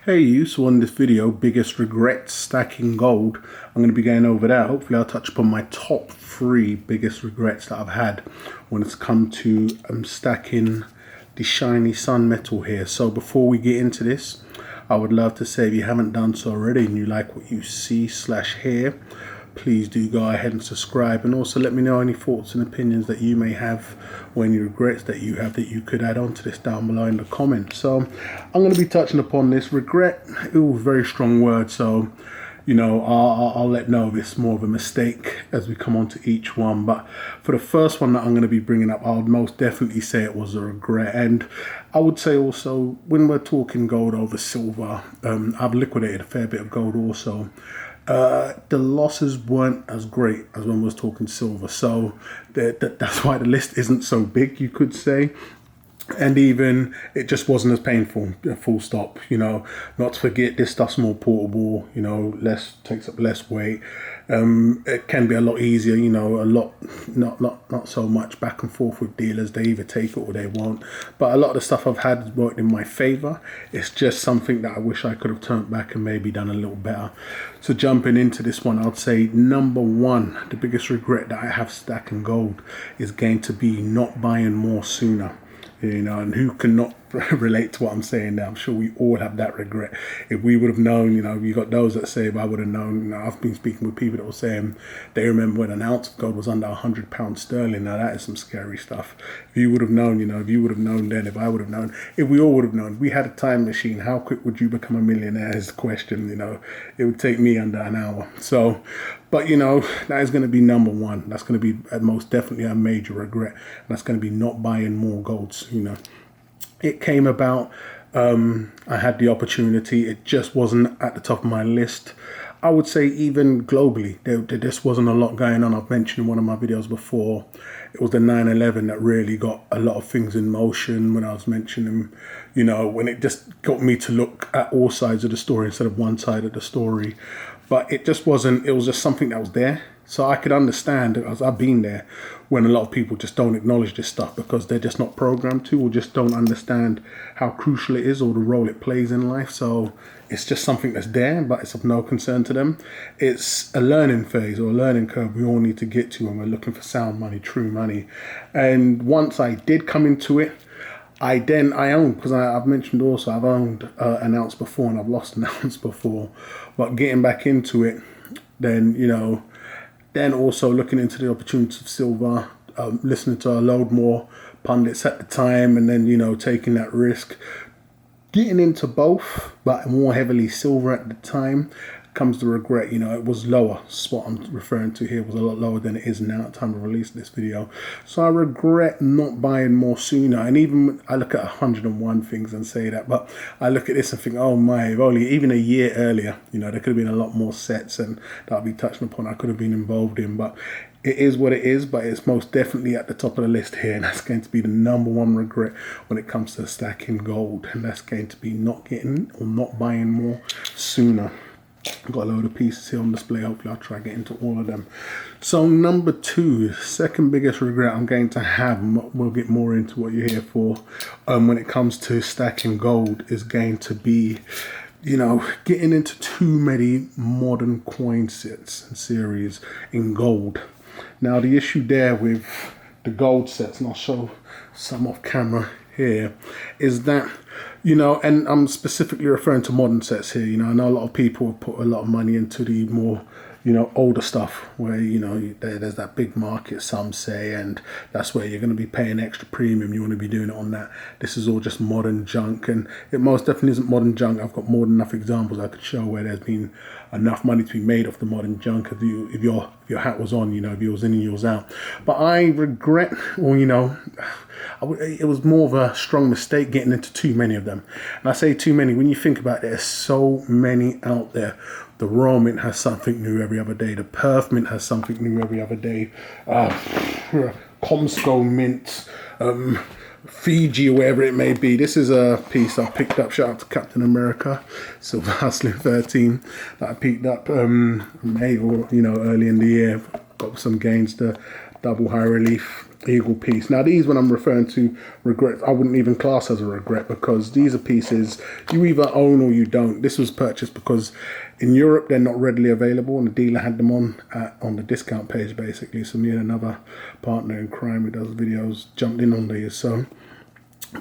Hey you, so on this video, biggest regrets stacking gold, I'm going to be going over that. Hopefully I'll touch upon my top 3 biggest regrets that I've had when it's come to stacking the shiny sun metal here. So before we get into this, I would love to say if you haven't done so already and you like what you see / hear, please do go ahead and subscribe, and also let me know any thoughts and opinions that you may have or any regrets that you have that you could add on to this down below in the comments. So I'm going to be touching upon this regret. It was a very strong word, so you know, I'll let know if it's more of a mistake as we come on to each one. But for the first one that I'm going to be bringing up, I would most definitely say it was a regret. And I would say also, when we're talking gold over silver, I've liquidated a fair bit of gold also. The losses weren't as great as when we was talking silver, so that's why the list isn't so big, you could say. And even it just wasn't as painful, full stop. You know, not to forget, this stuff's more portable, you know, takes up less weight. It can be a lot easier, you know, not so much back and forth with dealers. They either take it or they won't. But a lot of the stuff I've had has worked in my favor. It's just something that I wish I could have turned back and maybe done a little better. So jumping into this one, I'd say number 1, the biggest regret that I have stacking gold is going to be not buying more sooner. You know, and who cannot relate to what I'm saying now? I'm sure we all have that regret. If we would have known, you know, you got those that say, if I would have known, you know, I've been speaking with people that were saying they remember when an ounce of gold was under £100 sterling. Now that is some scary stuff. If you would have known, you know, if you would have known then, if I would have known, if we all would have known, if we had a time machine, how quick would you become a millionaire is the question. You know, it would take me under an hour. So, but you know, that is going to be number 1. That's going to be most definitely a major regret. And that's going to be not buying more golds, you know. It came about, I had the opportunity, it just wasn't at the top of my list. I would say even globally, there just wasn't a lot going on. I've mentioned in one of my videos before, it was the 9/11 that really got a lot of things in motion when I was mentioning, you know, when it just got me to look at all sides of the story instead of one side of the story. But it just wasn't, it was just something that was there. So I could understand, as I've been there, when a lot of people just don't acknowledge this stuff because they're just not programmed to, or just don't understand how crucial it is or the role it plays in life. So it's just something that's there, but it's of no concern to them. It's a learning phase or a learning curve we all need to get to when we're looking for sound money, true money. And once I did come into it, I owned, because I've mentioned also, I've owned an ounce before and I've lost an ounce before. But getting back into it, then, you know, then also looking into the opportunities of silver, listening to a load more pundits at the time, and then, you know, taking that risk. Getting into both, but more heavily silver at the time, comes the regret. You know, it was lower. What I'm referring to here was a lot lower than it is now at the time of release of this video. So I regret not buying more sooner. And even I look at 101 things and say that, but I look at this and think, oh my, if only even a year earlier, you know, there could have been a lot more sets and that I'll be touching upon, I could have been involved in. But it is what it is, but it's most definitely at the top of the list here, and that's going to be the number 1 regret when it comes to stacking gold, and that's going to be not getting or not buying more sooner. I've got a load of pieces here on display. Hopefully I'll try to get into all of them. So number 2, second biggest regret I'm going to have, and we'll get more into what you're here for, when it comes to stacking gold, is going to be, you know, getting into too many modern coin sets and series in gold. Now the issue there with the gold sets, and I'll show some off camera here, is that, you know, and I'm specifically referring to modern sets here. You know, I know a lot of people have put a lot of money into the more, you know, older stuff where, you know, there's that big market, some say, and that's where you're going to be paying extra premium. You want to be doing it on that. This is all just modern junk, and it most definitely isn't modern junk. I've got more than enough examples I could show where there's been enough money to be made off the modern junk if your hat was on, you know, if you was in and you was out. But I regret, or, you know, it was more of a strong mistake getting into too many of them. And I say too many, when you think about it, there's so many out there. The Raw Mint has something new every other day. The Perth Mint has something new every other day. Comsco Mint, Fiji, or wherever it may be. This is a piece I picked up. Shout out to Captain America, Silver Hustling 13, that I picked up May, or, you know, early in the year. Got some gains. The double high relief eagle piece. Now these, when I'm referring to regrets, I wouldn't even class as a regret, because these are pieces you either own or you don't. This was purchased because in Europe they're not readily available, and the dealer had them on the discount page basically. So me and another partner in crime who does videos jumped in on these. So,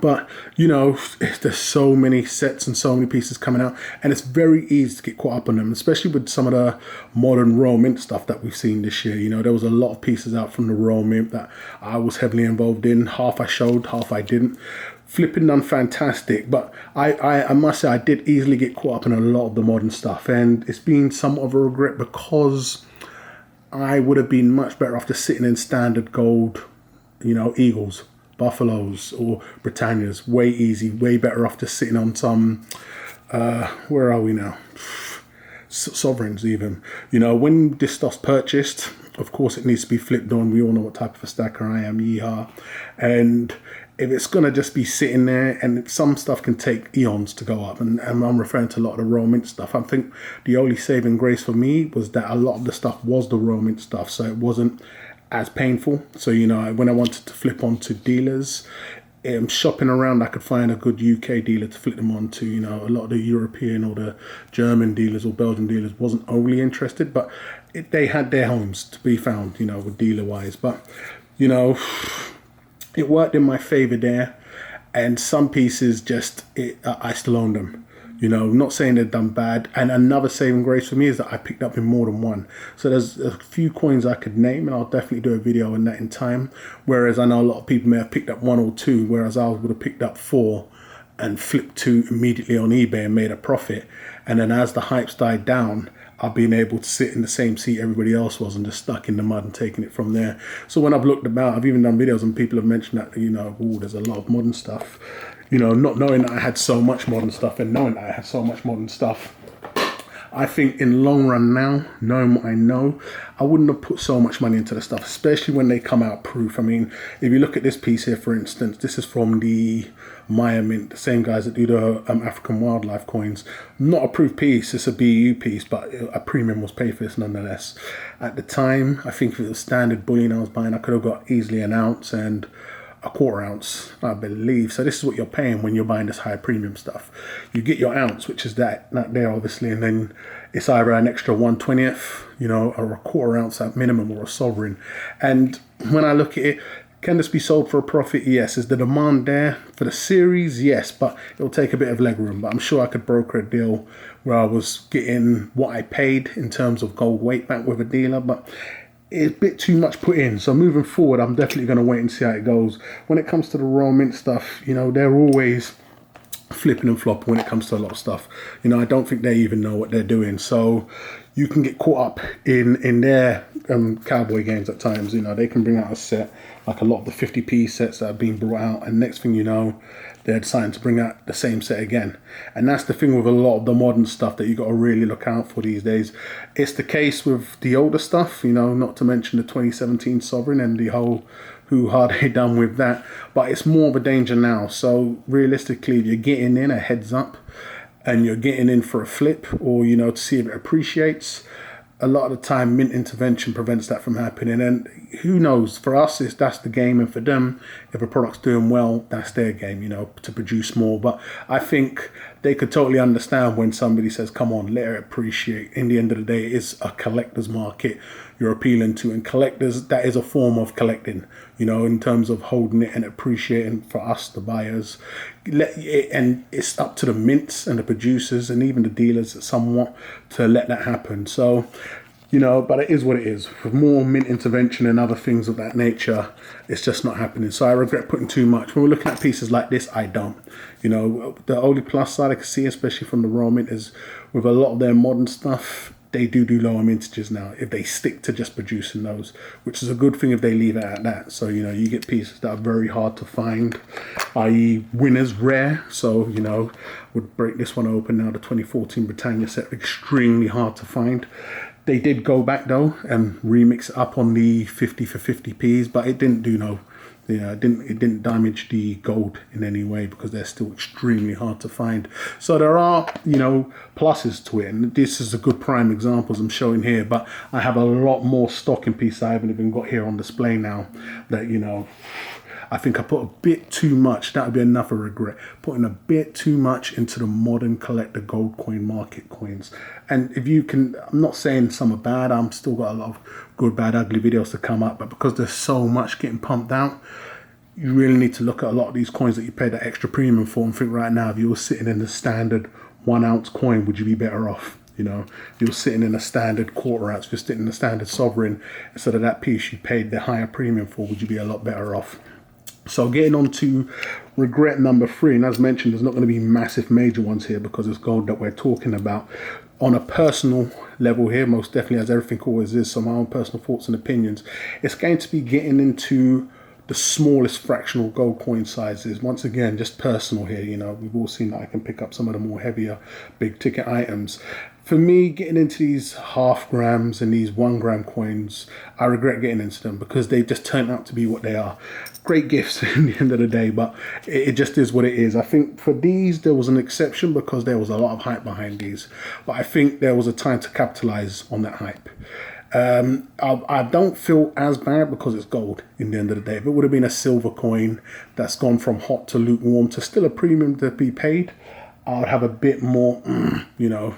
but you know, there's so many sets and so many pieces coming out, and it's very easy to get caught up on them, especially with some of the modern Royal Mint stuff that we've seen this year. You know, there was a lot of pieces out from the Royal Mint that I was heavily involved in. Half I showed, half I didn't. Flipping done fantastic, but I must say I did easily get caught up in a lot of the modern stuff, and it's been somewhat of a regret, because I would have been much better off just sitting in standard gold, you know, Eagles, Buffaloes or Britannias. Way easy, way better off just sitting on some, where are we now? Sovereigns even. You know, when this stuff's purchased, of course it needs to be flipped on. We all know what type of a stacker I am, yeehaw. And if it's going to just be sitting there, and some stuff can take eons to go up, and I'm referring to a lot of the Royal Mint stuff. I think the only saving grace for me was that a lot of the stuff was the Royal Mint stuff, so it wasn't as painful. So, you know, when I wanted to flip onto dealers, shopping around, I could find a good UK dealer to flip them onto. You know, a lot of the European or the German dealers or Belgian dealers wasn't overly interested, but they had their homes to be found, you know, with dealer-wise. But, you know, it worked in my favor there, and some pieces I still own them. You know, not saying they've done bad. And another saving grace for me is that I picked up in more than one. So there's a few coins I could name, and I'll definitely do a video on that in time. Whereas I know a lot of people may have picked up one or two, whereas I would have picked up 4 and flipped 2 immediately on eBay and made a profit. And then as the hype's died down, I've been able to sit in the same seat everybody else was and just stuck in the mud and taking it from there. So when I've looked about, I've even done videos and people have mentioned that, you know, there's a lot of modern stuff. You know, not knowing that I had so much modern stuff, and knowing that I had so much modern stuff, I think in the long run now, knowing what I know, I wouldn't have put so much money into the stuff, especially when they come out proof. I mean, if you look at this piece here, for instance, this is from the Maya Mint, the same guys that do the African wildlife coins. Not a proof piece, it's a BU piece, but a premium was paid for this nonetheless. At the time, I think if it was standard bullion I was buying, I could have got easily an ounce and a quarter ounce, I believe. So this is what you're paying when you're buying this high premium stuff. You get your ounce, which is that there obviously, and then it's either an extra 1/20th, you know, or a quarter ounce at minimum, or a sovereign. And when I look at it, can this be sold for a profit? Yes. Is the demand there for the series? Yes, but it'll take a bit of leg room. But I'm sure I could broker a deal where I was getting what I paid in terms of gold weight back with a dealer, but it's a bit too much put in. So moving forward, I'm definitely going to wait and see how it goes. When it comes to the Royal Mint stuff, you know, they're always flipping and flopping when it comes to a lot of stuff. You know, I don't think they even know what they're doing. So you can get caught up in their cowboy games at times. You know, they can bring out a set, like a lot of the 50p sets that have been brought out, and next thing you know, they're deciding to bring out the same set again. And that's the thing with a lot of the modern stuff that you got to really look out for these days. It's the case with the older stuff, you know, not to mention the 2017 Sovereign and the whole hoo-ha they done with that. But it's more of a danger now. So realistically, if you're getting in a heads up and you're getting in for a flip, or, you know, to see if it appreciates, a lot of the time mint intervention prevents that from happening. And who knows, for us that's the game, and for them, if a product's doing well, that's their game, you know, to produce more. But I think they could totally understand when somebody says, come on, let it appreciate. In the end of the day, it's a collector's market you're appealing to, and collectors, that is a form of collecting, you know, in terms of holding it and appreciating for us, the buyers. And it's up to the mints and the producers and even the dealers somewhat to let that happen. So, you know, but it is what it is. With more mint intervention and other things of that nature, it's just not happening. So I regret putting too much. When we're looking at pieces like this, I don't. You know, the only plus side I can see, especially from the Royal Mint, is with a lot of their modern stuff, they do lower mintages now if they stick to just producing those, which is a good thing if they leave it at that. So, you know, you get pieces that are very hard to find, i.e. winners rare. So, you know, would break this one open now, the 2014 Britannia set, extremely hard to find. They did go back though and remix it up on the 50 for 50p's, but it didn't do no it didn't damage the gold in any way because they're still extremely hard to find. So there are, pluses to it, and this is a good prime examples I'm showing here. But I have a lot more stock in pieces I haven't even got here on display now. That I think I put a bit too much. That would be another regret. Putting a bit too much into the modern collector gold coin market coins. And if you can, I'm not saying some are bad. I'm still got a lot of good, bad, ugly videos to come up. But because there's so much getting pumped out, you really need to look at a lot of these coins that you paid that extra premium for and think right now, if you were sitting in the standard 1 ounce coin, would you be better off? If you're sitting in a standard quarter ounce, if you're sitting in a standard sovereign, instead of that piece you paid the higher premium for, would you be a lot better off? So getting on to regret number 3, and as mentioned, there's not going to be massive major ones here because it's gold that we're talking about. On a personal level here, most definitely, as everything always is, so my own personal thoughts and opinions, it's going to be getting into the smallest fractional gold coin sizes. Once again, just personal here, we've all seen that I can pick up some of the more heavier big ticket items. For me, getting into these half grams and these 1 gram coins, I regret getting into them because they just turned out to be what they are. Great gifts in the end of the day, but it just is what it is. I think for these, there was an exception because there was a lot of hype behind these, but I think there was a time to capitalize on that hype. I don't feel as bad because it's gold in the end of the day. If it would have been a silver coin that's gone from hot to lukewarm to still a premium to be paid, I would have a bit more,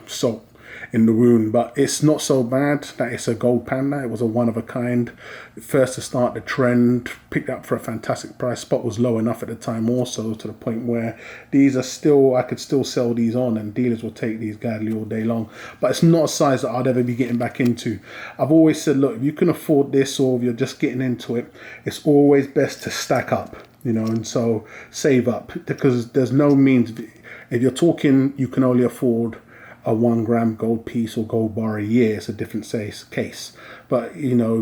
salt in the wound. But it's not so bad that it's a gold panda. It was a one of a kind, first to start the trend, picked up for a fantastic price. Spot was low enough at the time also, to the point where these are still, I could still sell these on and dealers will take these gladly all day long. But it's not a size that I'd ever be getting back into. I've always said, look, if you can afford this or if you're just getting into it, it's always best to stack up, and so save up, because there's no means, if you're talking you can only afford a 1 gram gold piece or gold bar a year, it's a different case. But if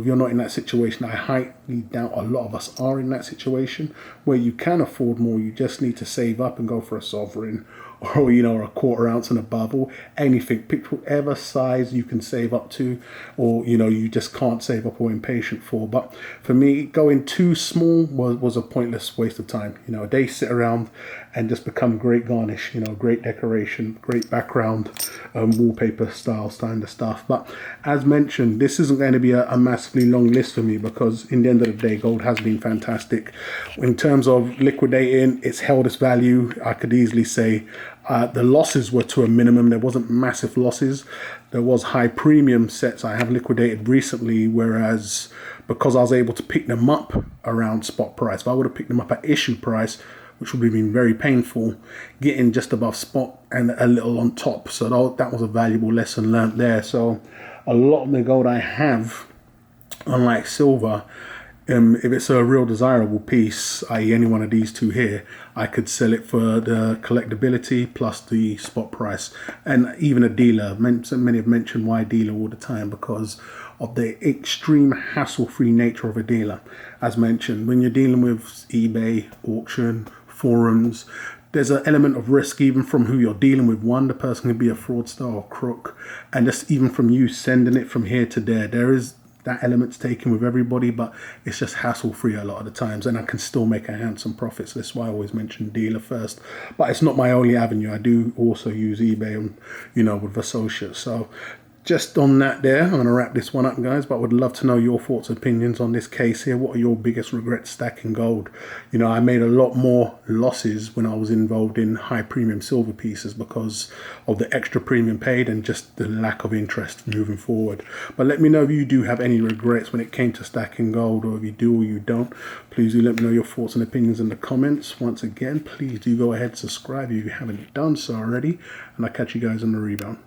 you're not in that situation, I highly doubt a lot of us are in that situation where you can afford more. You just need to save up and go for a sovereign or a quarter ounce and above, or anything. Pick whatever size you can save up to, or you just can't save up or impatient for. But for me, going too small was a pointless waste of time. They sit around and just become great garnish, great decoration, great background, wallpaper style kind of stuff. But as mentioned, this isn't going to be a massively long list for me, because in the end of the day, gold has been fantastic. In terms of liquidating, it's held its value. I could easily say the losses were to a minimum. There wasn't massive losses. There was high premium sets I have liquidated recently, whereas because I was able to pick them up around spot price, if I would have picked them up at issue price, which would have been very painful, getting just above spot and a little on top. So that was a valuable lesson learned there. So a lot of the gold I have, unlike silver, if it's a real desirable piece, i.e. any one of these two here, I could sell it for the collectability plus the spot price. And even a dealer, many have mentioned why dealer all the time, because of the extreme hassle-free nature of a dealer. As mentioned, when you're dealing with eBay, auction, forums, there's an element of risk even from who you're dealing with. One, the person can be a fraudster or crook, and just even from you sending it from here to there is that element's taken with everybody, but it's just hassle-free a lot of the times, and I can still make a handsome profit. So that's why I always mention dealer first. But it's not my only avenue. I do also use eBay and with associates. So just on that there, I'm going to wrap this one up, guys, but I would love to know your thoughts and opinions on this case here. What are your biggest regrets stacking gold? I made a lot more losses when I was involved in high premium silver pieces because of the extra premium paid and just the lack of interest moving forward. But let me know if you do have any regrets when it came to stacking gold, or if you do or you don't. Please do let me know your thoughts and opinions in the comments. Once again, please do go ahead and subscribe if you haven't done so already, and I'll catch you guys on the rebound.